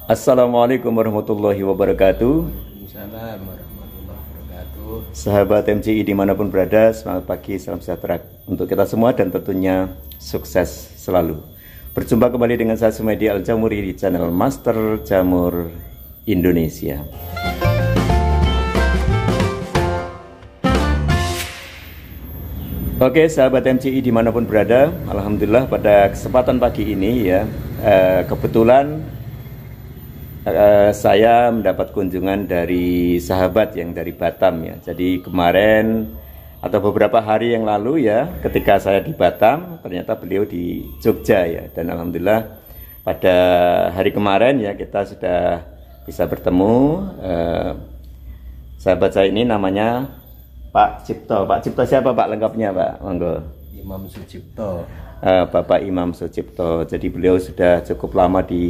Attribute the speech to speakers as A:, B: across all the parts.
A: Assalamualaikum warahmatullahi wabarakatuh.
B: Waalaikumsalam warahmatullahi wabarakatuh.
A: Sahabat MCI dimanapun berada, selamat pagi, salam sejahtera untuk kita semua dan tentunya sukses selalu. Berjumpa kembali dengan saya Sumaidi Al-Jamuri di channel Master Jamur Indonesia. Oke sahabat MCI dimanapun berada, alhamdulillah pada kesempatan pagi ini ya, kebetulan saya mendapat kunjungan dari sahabat yang dari Batam ya. Jadi kemarin atau beberapa hari yang lalu ya, ketika saya di Batam, ternyata beliau di Jogja ya. Dan alhamdulillah pada hari kemarin ya kita sudah bisa bertemu. Sahabat saya ini namanya Pak Cipto. Pak Cipto siapa Pak lengkapnya Pak? Monggo.
B: Imam Sucipto.
A: Bapak Imam Sucipto. Jadi beliau sudah cukup lama di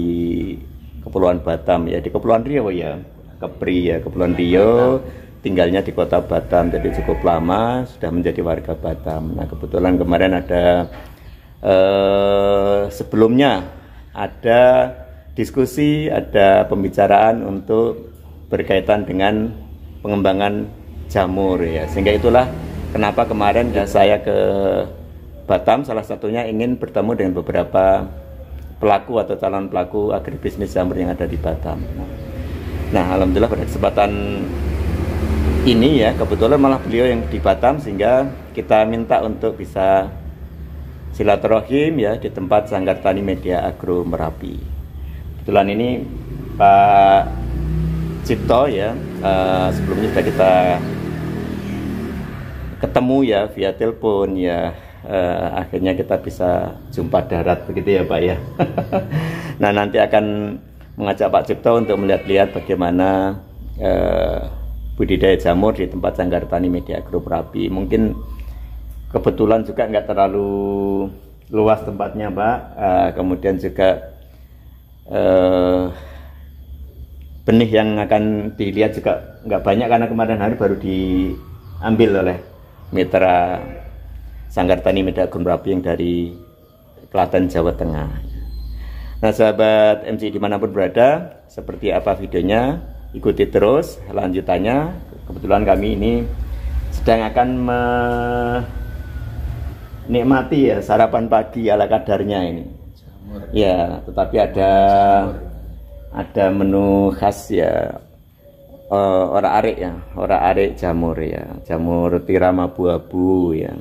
A: Kepulauan Batam ya, di Kepulauan Riau ya, Kepri ya, Kepulauan Riau, tinggalnya di kota Batam, jadi cukup lama sudah menjadi warga Batam. Nah kebetulan kemarin ada sebelumnya ada diskusi, ada pembicaraan untuk berkaitan dengan pengembangan jamur ya, sehingga itulah kenapa kemarin ya saya ke Batam, salah satunya ingin bertemu dengan beberapa pelaku atau calon pelaku agribisnis jamur yang ada di Batam. Nah, alhamdulillah pada kesempatan ini ya, kebetulan malah beliau yang di Batam sehingga kita minta untuk bisa silaturahim ya di tempat Sanggar Tani Media Agro Merapi. Kebetulan ini Pak Cipto ya, sebelumnya sudah kita ketemu ya via telepon ya. Akhirnya kita bisa jumpa darat begitu ya Pak ya. Nah nanti akan mengajak Pak Cipto untuk melihat-lihat bagaimana budidaya jamur di tempat Sanggar Tani Media Agro Merapi. Mungkin kebetulan juga nggak terlalu luas tempatnya Pak, kemudian juga benih yang akan dilihat juga nggak banyak karena kemarin hari baru diambil oleh mitra Sanggar Tani Media Agro Merapi yang dari Klaten, Jawa Tengah. Nah sahabat MC dimanapun berada, seperti apa videonya, ikuti terus lanjutannya. Kebetulan kami ini sedang akan menikmati ya sarapan pagi ala kadarnya ini.
B: Jamur.
A: Ya, tetapi ada menu khas ya, ora-arik ya, ora-arik jamur ya, jamur tiram abu-abu ya.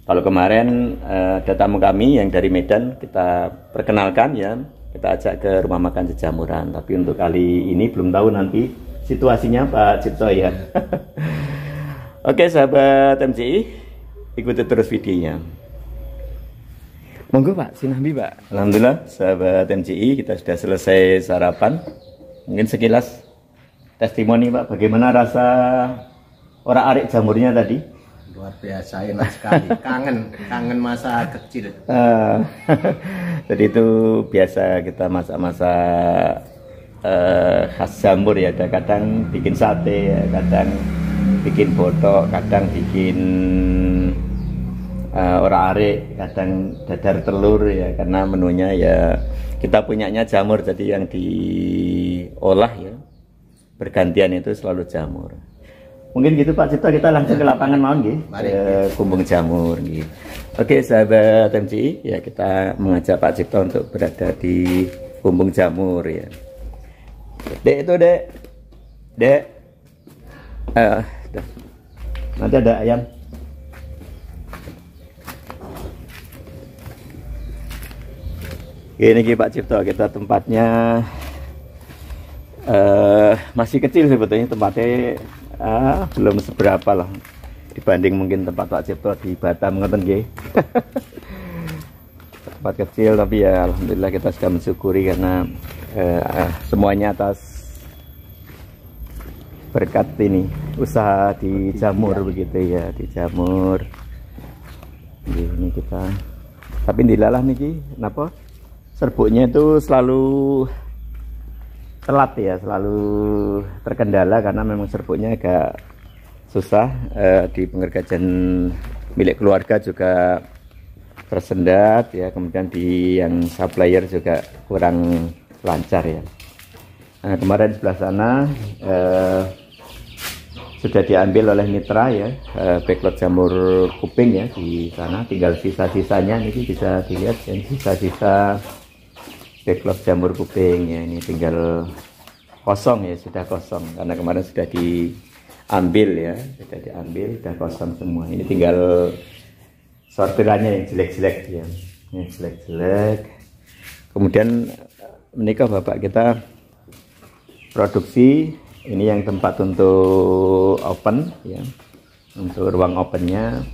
A: Kalau kemarin ada tamu kami yang dari Medan, kita perkenalkan ya, kita ajak ke rumah makan sejamuran. Tapi untuk kali ini belum tahu nanti situasinya Pak Cipto ya. Oke sahabat MCI, ikuti terus videonya. Monggo Pak, sinambi Pak. Alhamdulillah sahabat MCI kita sudah selesai sarapan. Mungkin sekilas testimoni Pak, bagaimana rasa ora-arik jamurnya tadi?
B: Luar biasa, enak sekali. Kangen masa kecil.
A: Jadi itu biasa kita masak-masak khas jamur ya. Kadang bikin sate ya, kadang bikin botok, kadang bikin ora-arik, kadang dadar telur ya. Karena menunya ya kita punyanya jamur, jadi yang diolah ya bergantian itu selalu jamur. Mungkin gitu Pak Cipto, kita langsung ke lapangan mau nggih, ke kumbung jamur nggih. Oke sahabat MCI ya, kita mengajak Pak Cipto untuk berada di kumbung jamur ya. Dek itu dek nanti ada ayam. Ini Pak Cipto, kita tempatnya masih kecil sebetulnya, tempatnya belum seberapa lah dibanding mungkin tempat Pak Cipto di Batam ngoten nggih. Tempat kecil tapi ya alhamdulillah kita sudah mensyukuri karena semuanya atas berkat ini usaha di jamur begitu ya, di jamur. Ini kita tapi dilalah niki napa serbuknya itu selalu telat ya, selalu terkendala karena memang serbuknya agak susah. Di pengerjaan milik keluarga juga tersendat ya, kemudian di yang supplier juga kurang lancar ya. Nah, kemarin sebelah sana sudah diambil oleh mitra ya, backlot jamur kuping ya di sana, tinggal sisa-sisanya ini bisa dilihat ya, sisa-sisa backlot jamur kuping ya, ini tinggal kosong ya, sudah kosong karena kemarin sudah diambil ya, sudah kosong semua. Ini tinggal sortirannya yang jelek-jelek ya, yang jelek-jelek. Kemudian menikah bapak kita produksi. Ini yang tempat untuk open ya, untuk ruang opennya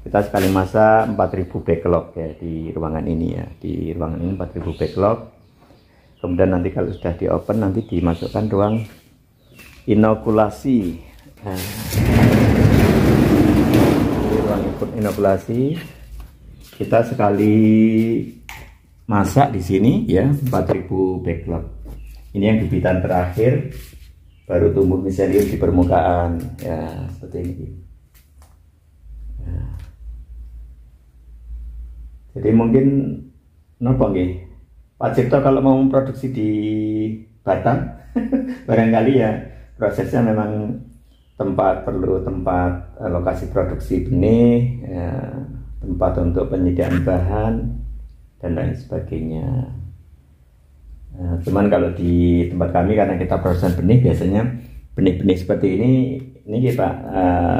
A: kita sekali masa 4000 backlog ya di ruangan ini ya, di ruangan ini 4000 backlog. Kemudian nanti kalau sudah di open nanti dimasukkan ruang inokulasi. Nah, ruang inokulasi kita sekali masak di sini ya 4000 backlog. Ini yang bibitan terakhir, baru tumbuh miselium di permukaan ya, seperti ini ya. Jadi mungkin nopo nggih Pak Cipto kalau mau memproduksi di Batam barangkali ya prosesnya memang perlu tempat lokasi produksi benih ya, tempat untuk penyediaan bahan dan lain sebagainya. Nah, cuman kalau di tempat kami karena kita proses benih, biasanya benih-benih seperti ini Pak,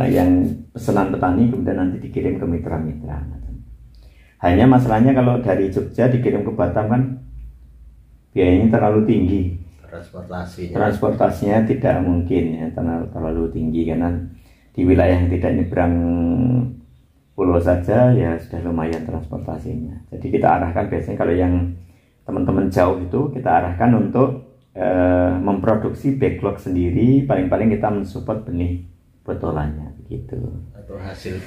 A: yang pesanan petani kemudian nanti dikirim ke mitra-mitra. Hanya masalahnya kalau dari Jogja dikirim ke Batam kan biayanya terlalu tinggi. Transportasinya tidak mungkin ya, terlalu tinggi karena di wilayah yang tidak nyebrang pulau saja ya sudah lumayan transportasinya. Jadi kita arahkan biasanya kalau yang teman-teman jauh itu kita arahkan untuk memproduksi backlog sendiri, paling-paling kita mensupport benih botolannya gitu.
B: Atau hasil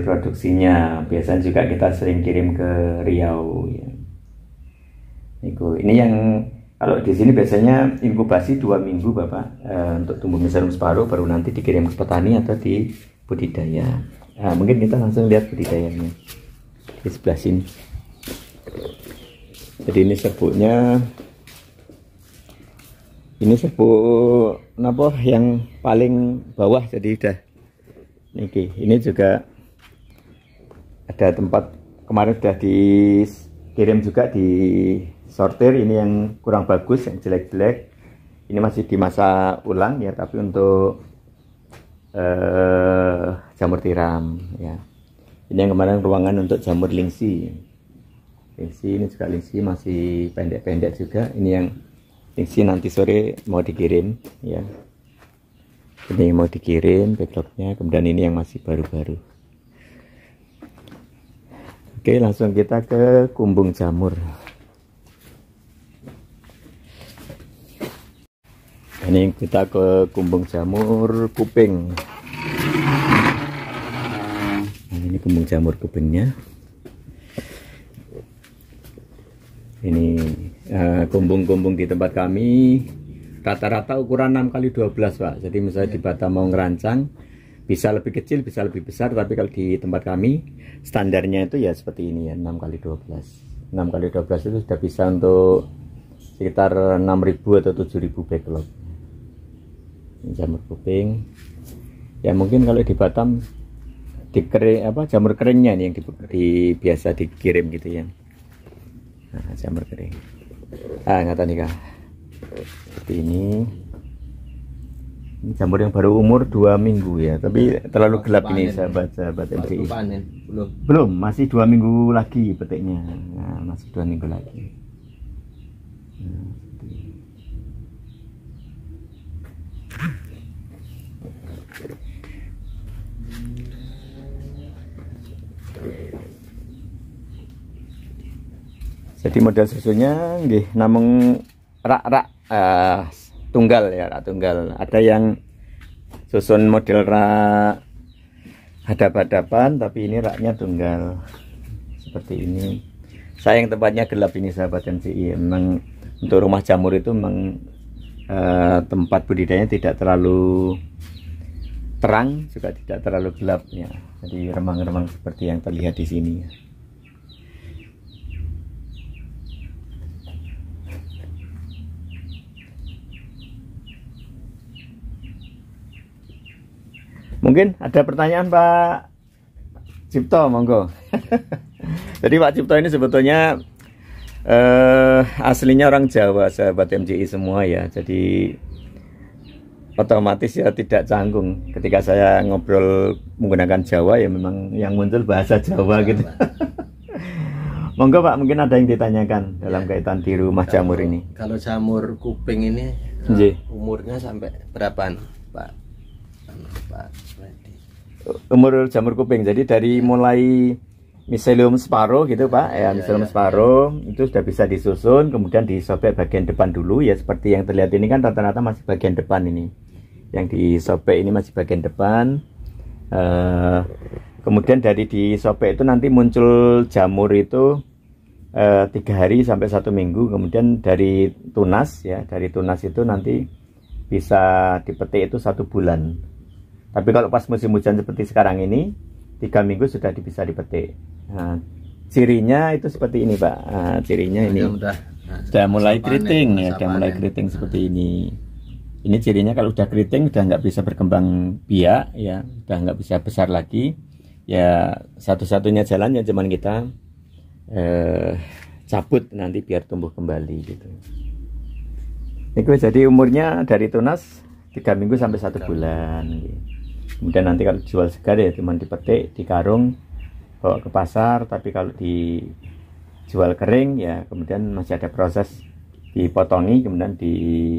A: produksinya biasanya juga kita sering kirim ke Riau ya. Ini yang kalau di sini biasanya inkubasi 2 minggu Bapak, untuk tumbuh miselium separuh baru nanti dikirim ke petani atau di budidaya. Nah, mungkin kita langsung lihat budidayanya di sebelah sini. Jadi ini serbuknya, ini serbuk apa yang paling bawah, jadi udah ini juga ada tempat kemarin sudah dikirim juga di sortir. Ini yang kurang bagus, yang jelek-jelek ini masih dimasak ulang ya, tapi untuk jamur tiram ya. Ini yang kemarin ruangan untuk jamur lingsi. Ini juga lingsi masih pendek-pendek juga. Ini yang lingsi nanti sore mau dikirim ya. Ini mau dikirim backlognya. Kemudian ini yang masih baru-baru. Oke, langsung kita ke kumbung jamur. Ini kita ke kumbung jamur kuping. Nah, ini kumbung jamur kupingnya. Ini kumbung-kumbung di tempat kami rata-rata ukuran 6x12 Pak. Jadi misalnya di Batam mau ngerancang bisa lebih kecil bisa lebih besar, tapi kalau di tempat kami standarnya itu ya seperti ini ya, 6x12. 6x12 itu sudah bisa untuk sekitar 6.000 atau 7.000 backlog. Ini jamur kuping ya, mungkin kalau di Batam jamur keringnya nih yang biasa dikirim gitu ya. Nah, jamur kering. Nggak tahu nih Kak. Seperti ini. Ini jamur yang baru umur 2 minggu ya, tapi terlalu gelap ini sahabat-sahabat MCI. Belum, masih 2 minggu lagi petiknya. Nah, masih 2 minggu lagi. Nah, jadi model susunya nggih namung rak-rak tunggal ya, rak tunggal. Ada yang susun model rak hadap-hadapan, tapi ini raknya tunggal seperti ini. Sayang tempatnya gelap ini sahabat MCI. Memang untuk rumah jamur itu memang tempat budidayanya tidak terlalu terang juga tidak terlalu gelap ya. Jadi remang-remang seperti yang terlihat di sini. Mungkin ada pertanyaan Pak Cipto, monggo. Jadi Pak Cipto ini sebetulnya aslinya orang Jawa, sahabat MJI semua ya. Jadi otomatis ya tidak canggung ketika saya ngobrol menggunakan Jawa, ya memang yang muncul bahasa Jawa gitu. Monggo Pak, mungkin ada yang ditanyakan dalam kaitan di rumah jamur ini.
B: Kalau jamur kuping ini umurnya sampai berapaan Pak? Pak Swedi.
A: Umur jamur kuping, jadi dari mulai Miselium sparo gitu Pak, ya Miselium sparo itu sudah bisa disusun, kemudian disobek bagian depan dulu ya, seperti yang terlihat ini kan rata-rata masih bagian depan ini. Yang disobek ini masih bagian depan. Kemudian dari disobek itu nanti muncul jamur itu 3 hari sampai 1 minggu. Kemudian dari tunas ya, dari tunas itu nanti bisa dipetik itu 1 bulan. Tapi kalau pas musim hujan seperti sekarang ini 3 minggu sudah bisa dipetik. Nah, cirinya itu seperti ini Pak. Nah, cirinya ini sudah mulai keriting ya, sudah mulai keriting seperti ini. Ini cirinya kalau udah keriting udah nggak bisa berkembang biak ya, udah nggak bisa besar lagi. Ya satu-satunya jalan ya cuman kita cabut nanti biar tumbuh kembali gitu. Ini jadi umurnya dari tunas 3 minggu sampai 1 bulan. Kemudian nanti kalau jual segar ya cuman dipetik, dikarung, bawa ke pasar. Tapi kalau dijual kering ya kemudian masih ada proses dipotongi, kemudian dikeringkan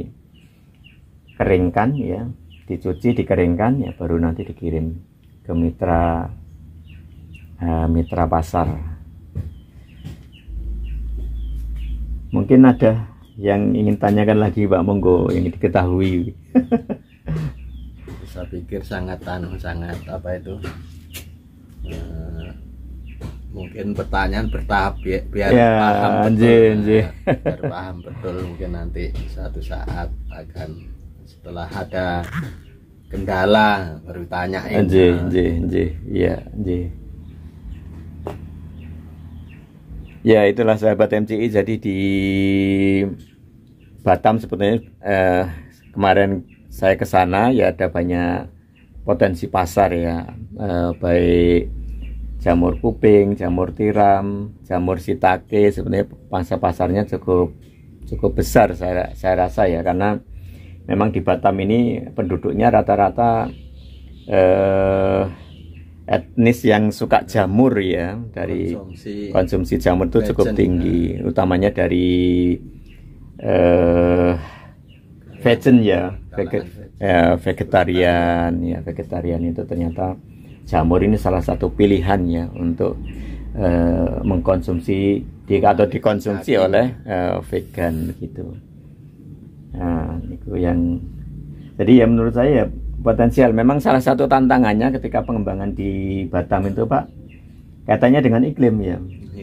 A: ya, dicuci, dikeringkan ya, baru nanti dikirim ke mitra pasar. Mungkin ada yang ingin tanyakan lagi Pak, monggo, yang diketahui.
B: Saya pikir sangat apa itu, mungkin pertanyaan bertahap biar paham betul. Biar paham betul, mungkin nanti suatu saat akan setelah ada kendala baru tanyain.
A: Iya. Ya itulah sahabat MCI. Jadi di Batam sebetulnya kemarin saya ke sana ya, ada banyak potensi pasar ya, baik jamur kuping, jamur tiram, jamur shiitake. Sebenarnya pasarnya cukup besar saya rasa ya, karena memang di Batam ini penduduknya rata-rata etnis yang suka jamur ya, dari konsumsi jamur itu cukup tinggi, utamanya dari vegan ya, vegetarian ya. Vegetarian itu ternyata jamur ini salah satu pilihan ya untuk mengkonsumsi atau dikonsumsi oleh vegan gitu. Nah, itu yang jadi ya menurut saya ya potensial. Memang salah satu tantangannya ketika pengembangan di Batam itu Pak, katanya dengan iklim ya.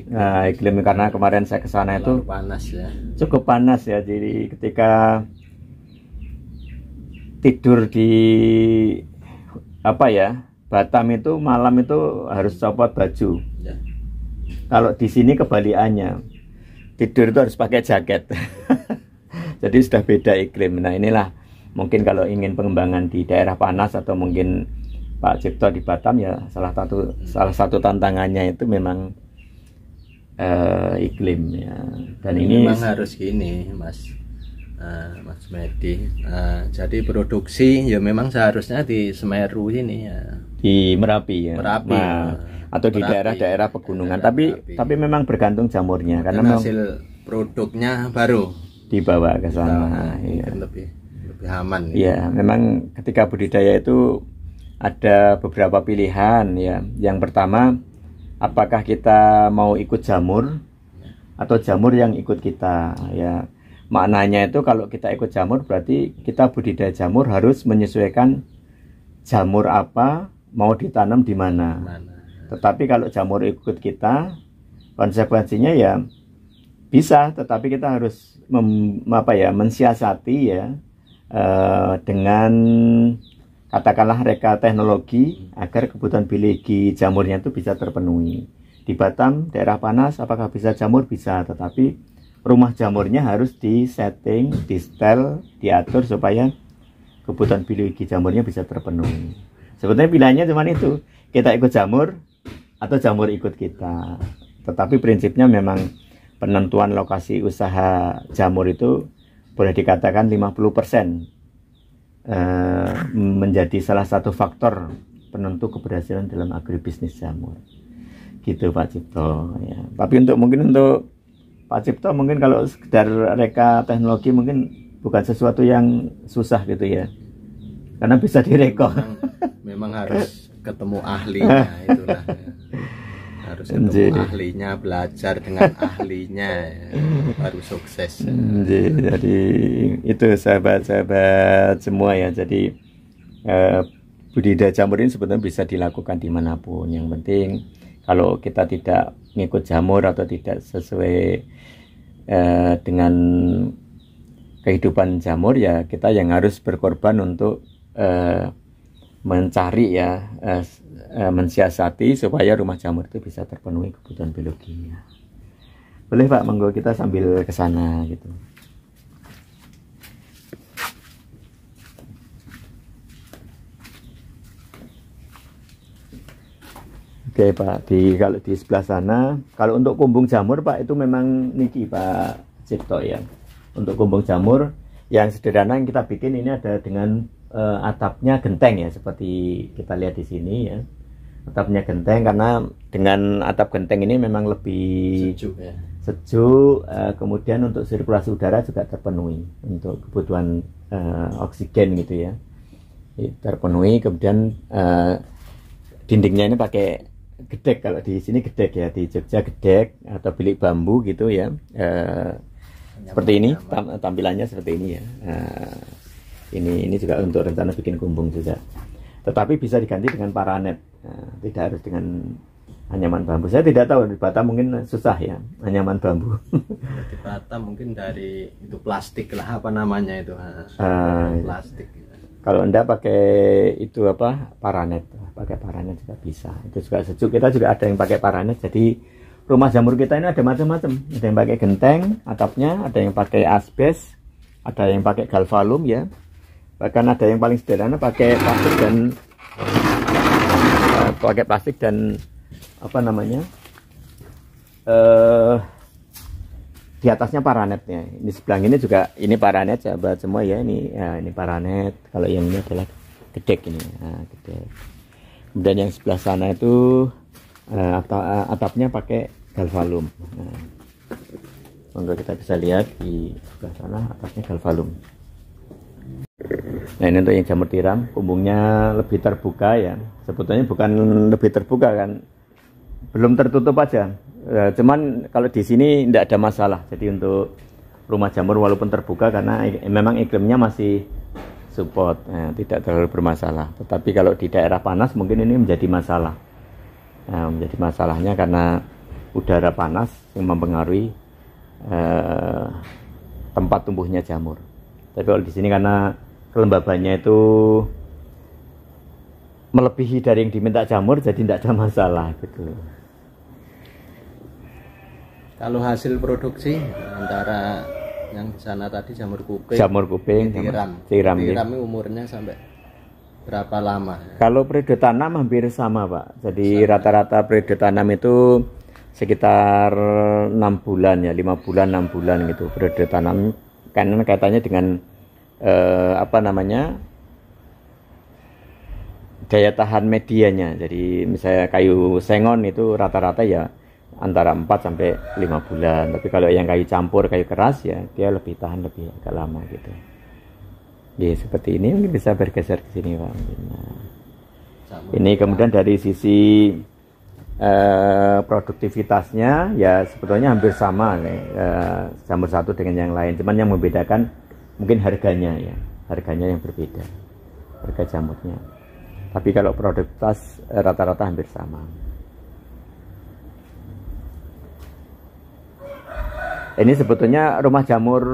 A: Nah, iklim karena kemarin saya ke sana itu
B: panas ya.
A: Cukup panas ya. Jadi ketika tidur di Batam itu malam itu harus copot baju. Ya. Kalau di sini kebalikannya, tidur itu harus pakai jaket. Jadi sudah beda iklim. Nah, inilah mungkin kalau ingin pengembangan di daerah panas, atau mungkin Pak Cipto di Batam ya, salah satu tantangannya itu memang iklim ya. Dan ini
B: memang harus gini Mas Medi. Jadi produksi ya memang seharusnya di Semeru ini ya,
A: di Merapi ya, atau di daerah-daerah pegunungan. Tapi memang bergantung jamurnya, karena
B: hasil produknya baru
A: dibawa ke sana ya.
B: Lebih aman
A: ya. Memang ketika budidaya itu ada beberapa pilihan ya. Yang pertama, apakah kita mau ikut jamur atau jamur yang ikut kita ya. Maknanya itu kalau kita ikut jamur berarti kita budidaya jamur harus menyesuaikan jamur apa mau ditanam di mana. Tetapi kalau jamur ikut kita, konsekuensinya ya bisa, tetapi kita harus mensiasati ya, dengan katakanlah reka teknologi agar kebutuhan biologi jamurnya itu bisa terpenuhi. Di Batam daerah panas, apakah bisa jamur? Bisa, tetapi rumah jamurnya harus disetting, di setel, diatur supaya kebutuhan biologi jamurnya bisa terpenuhi. Sebetulnya pilihannya cuma itu, kita ikut jamur atau jamur ikut kita. Tetapi prinsipnya memang penentuan lokasi usaha jamur itu boleh dikatakan 50% menjadi salah satu faktor penentu keberhasilan dalam agribisnis jamur. Gitu Pak Cipto ya. Tapi mungkin untuk Pak Cipto mungkin kalau sekedar reka teknologi mungkin bukan sesuatu yang susah gitu ya. Karena bisa direko.
B: Memang harus ketemu ahlinya itulah. Harus ketemu ahlinya, belajar dengan ahlinya baru sukses.
A: Jadi itu sahabat-sahabat semua ya. Jadi budidaya jamur ini sebenarnya bisa dilakukan dimanapun. Yang penting kalau kita tidak ngikut jamur atau tidak sesuai dengan kehidupan jamur ya kita yang harus berkorban untuk mencari ya mensiasati supaya rumah jamur itu bisa terpenuhi kebutuhan biologinya. Boleh Pak, monggo kita sambil ke sana gitu. Oke Pak, kalau di sebelah sana, kalau untuk kumbung jamur Pak itu memang niki Pak Cipto ya. Untuk kumbung jamur yang sederhana yang kita bikin ini ada dengan atapnya genteng ya, seperti kita lihat di sini ya. Atapnya genteng karena dengan atap genteng ini memang lebih
B: sejuk ya.
A: Sejuk, kemudian untuk sirkulasi udara juga terpenuhi untuk kebutuhan oksigen gitu ya. Terpenuhi, kemudian dindingnya ini pakai gedek, kalau di sini gedek ya, di Jogja gedek atau bilik bambu gitu ya. Seperti ini tampilannya seperti ini ya. Ini juga untuk rencana bikin kumbung juga. Tetapi bisa diganti dengan paranet. Tidak harus dengan anyaman bambu. Saya tidak tahu di Batam mungkin susah ya anyaman bambu.
B: Di Batam mungkin dari itu plastik lah, apa namanya itu plastik.
A: Kalau Anda pakai itu apa paranet, pakai paranet juga bisa. Itu juga sejuk. Kita juga ada yang pakai paranet. Jadi rumah jamur kita ini ada macam-macam. Ada yang pakai genteng atapnya, ada yang pakai asbes, ada yang pakai galvalum ya. Bahkan ada yang paling sederhana pakai plastik dan apa namanya di atasnya paranetnya. Ini sebelah ini juga ini paranet sahabat semua ya, ini paranet. Kalau yang ini adalah gedek ini, gedek. Kemudian yang sebelah sana itu atapnya pakai galvalum. Monggo kita bisa lihat di sebelah sana atapnya galvalum. Nah ini untuk yang jamur tiram, kumbungnya lebih terbuka ya. Sebetulnya bukan lebih terbuka kan, belum tertutup aja. Cuman kalau di sini tidak ada masalah. Jadi untuk rumah jamur walaupun terbuka karena memang iklimnya masih support, tidak terlalu bermasalah. Tetapi kalau di daerah panas mungkin ini menjadi masalah. Menjadi masalahnya karena udara panas yang mempengaruhi tempat tumbuhnya jamur. Tapi kalau di sini karena kelembabannya itu melebihi dari yang diminta jamur, jadi tidak ada masalah gitu.
B: Kalau hasil produksi antara yang sana tadi jamur kuping
A: tiram
B: umurnya sampai berapa lama?
A: Kalau periode tanam hampir sama Pak. Jadi rata-rata periode tanam itu sekitar 6 bulan ya, 5 bulan 6 bulan gitu periode tanam, karena kaitannya dengan daya tahan medianya. Jadi misalnya kayu sengon itu rata-rata ya antara 4 sampai 5 bulan. Tapi kalau yang kayu campur, kayu keras ya dia lebih tahan lebih agak lama gitu. Ya seperti ini mungkin bisa bergeser ke sini Pak. Ini kemudian dari sisi produktivitasnya ya sebetulnya hampir sama jamur satu dengan yang lain. Cuman yang membedakan mungkin harganya ya, harganya yang berbeda, harga jamurnya. Tapi kalau produktivitas rata-rata hampir sama. Ini sebetulnya rumah jamur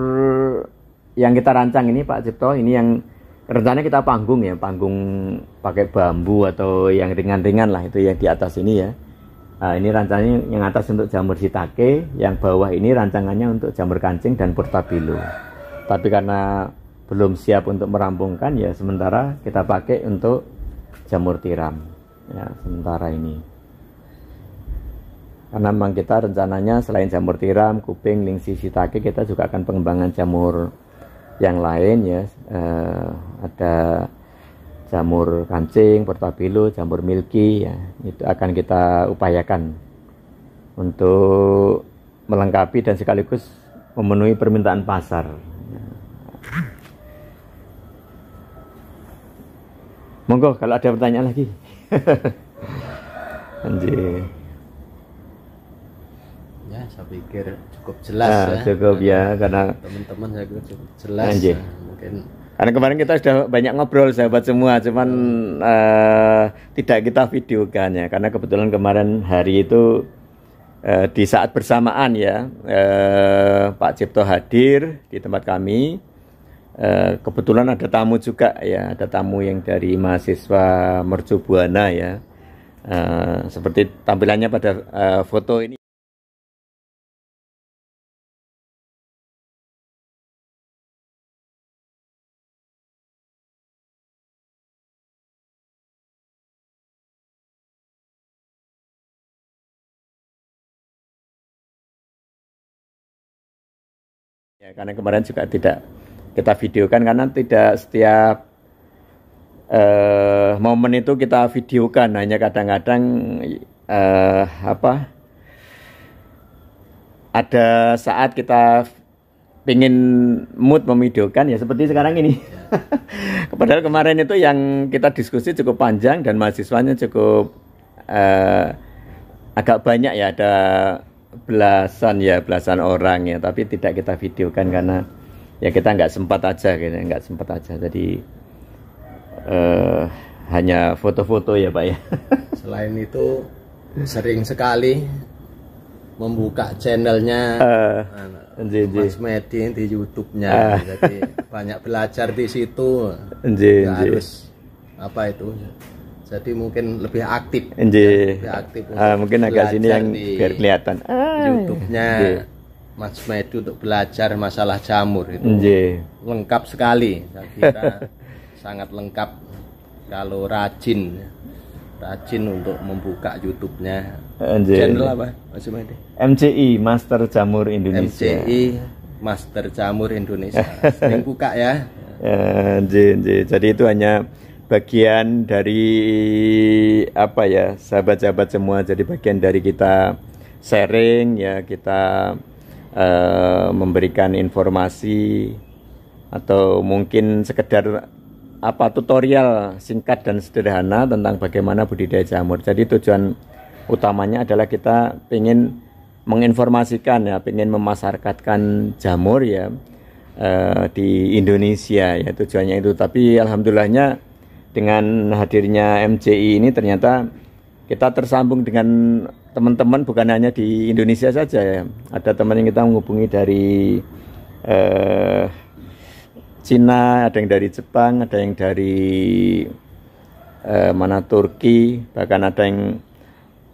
A: yang kita rancang ini Pak Cipto, ini yang rencananya kita panggung ya, panggung pakai bambu atau yang ringan-ringan lah itu yang di atas ini ya. Nah, ini rancangannya yang atas untuk jamur shiitake, yang bawah ini rancangannya untuk jamur kancing dan portabilo. Tapi karena belum siap untuk merampungkan ya sementara kita pakai untuk jamur tiram ya sementara ini. Karena memang kita rencananya selain jamur tiram, kuping, lingsi, shiitake, kita juga akan pengembangan jamur yang lain ya. Ada jamur kancing, portabello, jamur milky ya. Itu akan kita upayakan untuk melengkapi dan sekaligus memenuhi permintaan pasar. Monggo kalau ada pertanyaan lagi. Anjir.
B: Ya, saya pikir cukup jelas ya.
A: Cukup ya, karena
B: teman-teman saya kira cukup jelas. Mungkin
A: karena kemarin kita sudah banyak ngobrol sahabat semua, cuman tidak kita videokan ya, karena kebetulan kemarin hari itu di saat bersamaan ya, Pak Cipto hadir di tempat kami. Kebetulan ada tamu juga ya, ada tamu yang dari mahasiswa Mercu Buana ya, seperti tampilannya pada foto ini. Ya, karena kemarin juga tidak kita videokan karena tidak setiap momen itu kita videokan, hanya kadang-kadang ada saat kita ingin mood memvideokan ya seperti sekarang ini. Padahal kemarin itu yang kita diskusi cukup panjang dan mahasiswanya cukup agak banyak ya, ada belasan orang ya, tapi tidak kita videokan karena ya kita nggak sempat aja gitu, jadi hanya foto-foto ya Pak ya.
B: Selain itu sering sekali membuka channelnya Mas Medi di YouTube-nya, jadi banyak belajar di situ. Harus apa itu? Jadi mungkin lebih aktif. Lebih aktif
A: mungkin agak sini yang biar kelihatan.
B: YouTube-nya Mas Medi untuk belajar masalah jamur itu lengkap sekali. Saya kira sangat lengkap kalau rajin untuk membuka YouTube-nya. Channel apa Mas Medi?
A: MCI Master Jamur Indonesia.
B: MCI Master Jamur Indonesia. Sering buka ya.
A: Jadi itu hanya bagian dari apa ya, sahabat-sahabat semua. Jadi bagian dari kita sharing ya, kita memberikan informasi atau mungkin sekedar apa tutorial singkat dan sederhana tentang bagaimana budidaya jamur. Jadi tujuan utamanya adalah kita ingin menginformasikan ya, ingin memasarkan jamur ya di Indonesia ya, tujuannya itu. Tapi alhamdulillahnya dengan hadirnya MCI ini ternyata kita tersambung dengan teman-teman bukan hanya di Indonesia saja ya. Ada teman yang kita menghubungi dari Cina, ada yang dari Jepang, ada yang dari Turki, bahkan ada yang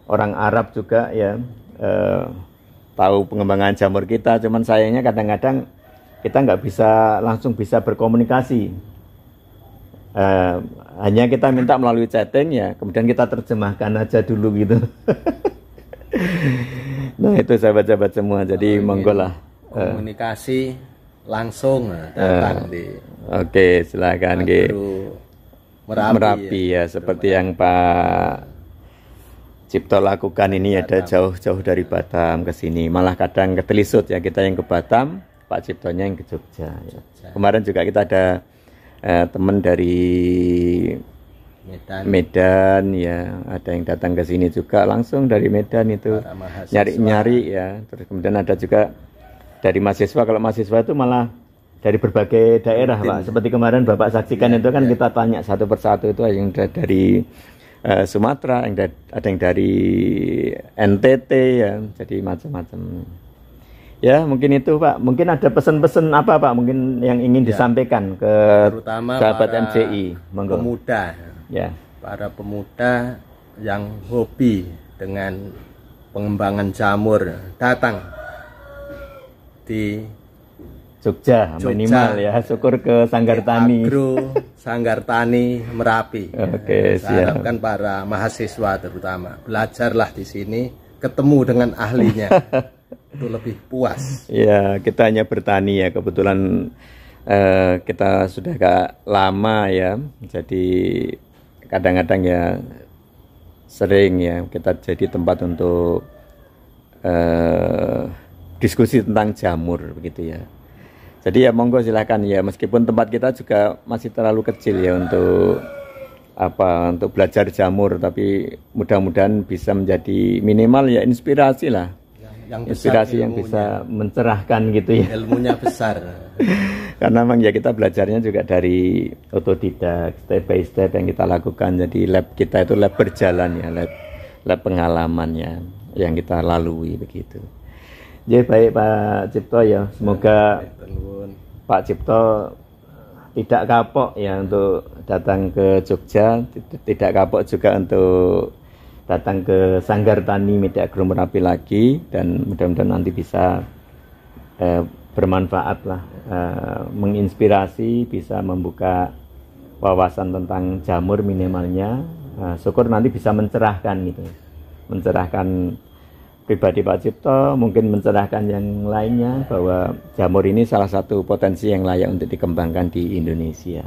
A: orang Arab juga ya, tahu pengembangan jamur kita. Cuman sayangnya kadang-kadang kita nggak bisa langsung bisa berkomunikasi. Hanya kita minta melalui chatting ya, kemudian kita terjemahkan aja dulu gitu. Nah itu sahabat-sahabat semua, jadi monggo lah
B: komunikasi langsung datang di.
A: Oke, silakan Merapi ya, seperti yang Pak Cipto lakukan ini ada jauh-jauh dari Batam ke sini, malah kadang ke Telisut ya, kita yang ke Batam, Pak Ciptonya yang ke Jogja ya. Kemarin juga kita ada teman dari Medan ya, ada yang datang ke sini juga langsung dari Medan itu nyari-nyari ya. Terus kemudian ada juga dari mahasiswa, kalau mahasiswa itu malah dari berbagai daerah Pak. Seperti kemarin Bapak saksikan itu kan kita tanya satu persatu, itu yang dari Sumatera, ada yang dari NTT ya, jadi macam-macam. Ya mungkin itu Pak, mungkin ada pesan-pesan apa Pak mungkin yang ingin disampaikan ke
B: terutama
A: sahabat
B: para
A: MCI,
B: pemuda
A: ya,
B: para pemuda yang hobi dengan pengembangan jamur, datang di
A: Jogja minimal ya, syukur ke Sanggar Tani.
B: Agro Sanggar Tani Merapi.
A: Oke,
B: saya harapkan para mahasiswa terutama belajarlah di sini, ketemu dengan ahlinya. Itu lebih puas.
A: Ya, kita hanya bertani ya, kebetulan kita sudah gak lama ya, jadi kadang-kadang ya sering ya kita jadi tempat untuk diskusi tentang jamur begitu ya. Jadi ya monggo silahkan ya, meskipun tempat kita juga masih terlalu kecil ya untuk untuk belajar jamur, tapi mudah-mudahan bisa menjadi minimal ya inspirasi lah, inspirasi yang bisa mencerahkan gitu ya.
B: Ilmunya besar.
A: Karena memang ya kita belajarnya juga dari otodidak, step by step yang kita lakukan. Jadi lab kita itu lab berjalan ya, lab pengalamannya yang kita lalui begitu. Jadi baik Pak Cipto ya, semoga Pak Cipto tidak kapok ya untuk datang ke Jogja, tidak kapok juga untuk datang ke Sanggar Tani Media Agro Merapi lagi, dan mudah-mudahan nanti bisa bermanfaat lah, menginspirasi, bisa membuka wawasan tentang jamur minimalnya, syukur nanti bisa mencerahkan gitu, mencerahkan pribadi Pak Cipto, mungkin mencerahkan yang lainnya bahwa jamur ini salah satu potensi yang layak untuk dikembangkan di Indonesia.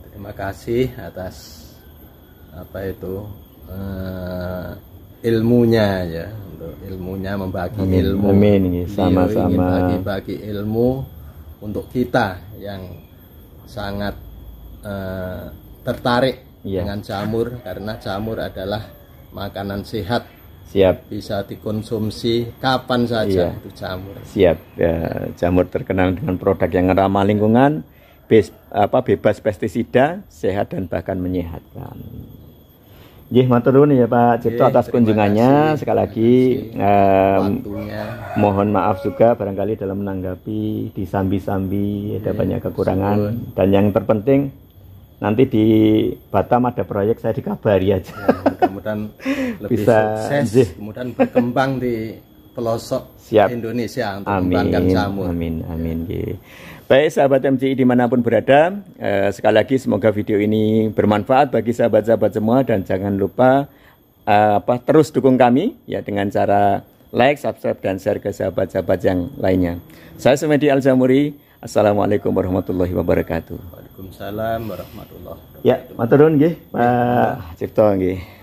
B: Terima kasih atas ilmunya ya, untuk ilmunya, membagi ilmu.
A: Amin, sama-sama.
B: Bagi ilmu untuk kita yang sangat tertarik dengan jamur, karena jamur adalah makanan sehat.
A: Siap.
B: Bisa dikonsumsi kapan saja itu jamur.
A: Siap. Ya, jamur terkenal dengan produk yang ramah lingkungan, bebas pestisida, sehat dan bahkan menyehatkan. Nggih, matur nuwun ya Pak Cipto atas kunjungannya. Sekali lagi mohon maaf juga barangkali dalam menanggapi disambi-sambi ada banyak kekurangan, dan yang terpenting nanti di Batam ada proyek, saya dikabari aja.
B: Mudah-mudahan lebih sukses, kemudian berkembang di pelosok Indonesia untuk mengembangkan jamur.
A: Amin, amin. Baik sahabat MCI dimanapun berada, sekali lagi semoga video ini bermanfaat bagi sahabat-sahabat semua, dan jangan lupa terus dukung kami ya dengan cara like, subscribe, dan share ke sahabat-sahabat yang lainnya. Saya Sumedi Al-Jamuri. Assalamualaikum warahmatullahi wabarakatuh.
B: Waalaikumsalam warahmatullahi wabarakatuh.
A: Ya, matur nuwun nggih Pak Cipto nggih.